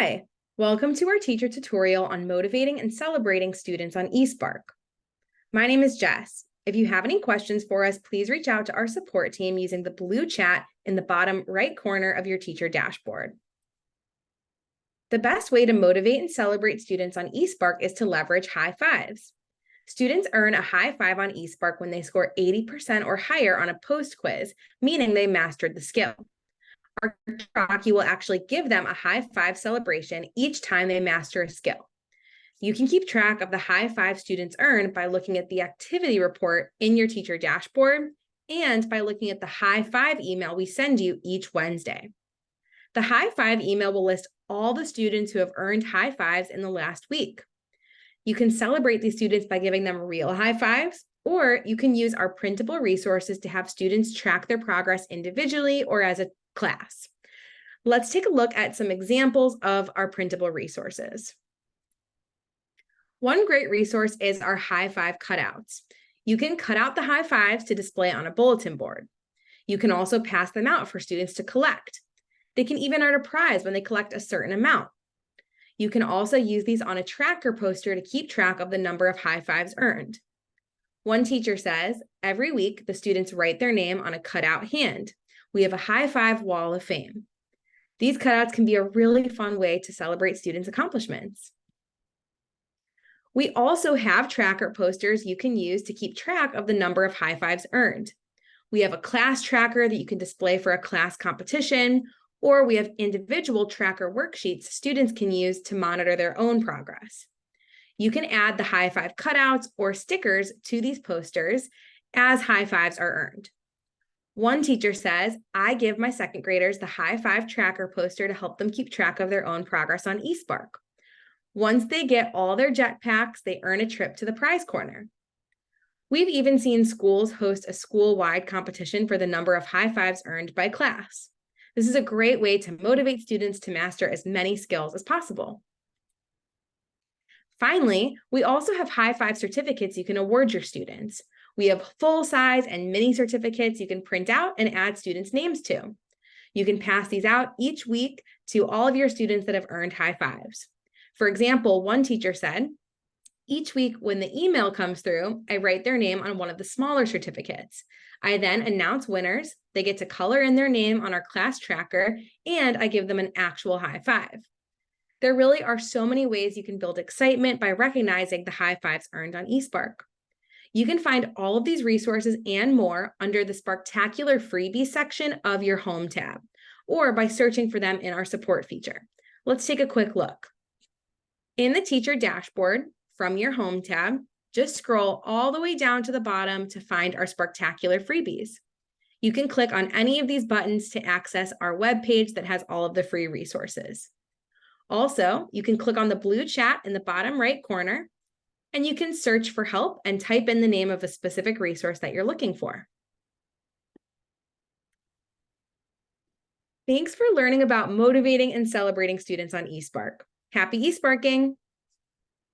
Hi, welcome to our teacher tutorial on motivating and celebrating students on eSpark. My name is Jess. If you have any questions for us, please reach out to our support team using the blue chat in the bottom right corner of your teacher dashboard. The best way to motivate and celebrate students on eSpark is to leverage high fives. Students earn a high five on eSpark when they score 80% or higher on a post quiz, meaning they mastered the skill. Our jockey will actually give them a high five celebration each time they master a skill. You can keep track of the high five students earn by looking at the activity report in your teacher dashboard and by looking at the high five email we send you each Wednesday. The high five email will list all the students who have earned high fives in the last week. You can celebrate these students by giving them real high fives, or you can use our printable resources to have students track their progress individually or as a class. Let's take a look at some examples of our printable resources. One great resource is our high five cutouts. You can cut out the high fives to display on a bulletin board. You can also pass them out for students to collect. They can even earn a prize when they collect a certain amount. You can also use these on a tracker poster to keep track of the number of high fives earned. One teacher says, every week the students write their name on a cutout hand. We have a high five wall of fame. These cutouts can be a really fun way to celebrate students' accomplishments. We also have tracker posters you can use to keep track of the number of high fives earned. We have a class tracker that you can display for a class competition, or we have individual tracker worksheets students can use to monitor their own progress. You can add the high five cutouts or stickers to these posters as high fives are earned. One teacher says, I give my second graders the high five tracker poster to help them keep track of their own progress on eSpark. Once they get all their jetpacks, they earn a trip to the prize corner. We've even seen schools host a school-wide competition for the number of high fives earned by class. This is a great way to motivate students to master as many skills as possible. Finally, we also have high five certificates you can award your students. We have full-size and mini certificates you can print out and add students' names to. You can pass these out each week to all of your students that have earned high fives. For example, one teacher said, each week when the email comes through, I write their name on one of the smaller certificates. I then announce winners, they get to color in their name on our class tracker, and I give them an actual high five. There really are so many ways you can build excitement by recognizing the high fives earned on eSpark. You can find all of these resources and more under the Sparktacular freebies section of your Home tab, or by searching for them in our support feature. Let's take a quick look. In the teacher dashboard, from your Home tab, just scroll all the way down to the bottom to find our Sparktacular freebies. You can click on any of these buttons to access our web page that has all of the free resources. Also, you can click on the blue chat in the bottom right corner, and you can search for help and type in the name of a specific resource that you're looking for. Thanks for learning about motivating and celebrating students on eSpark. Happy eSparking!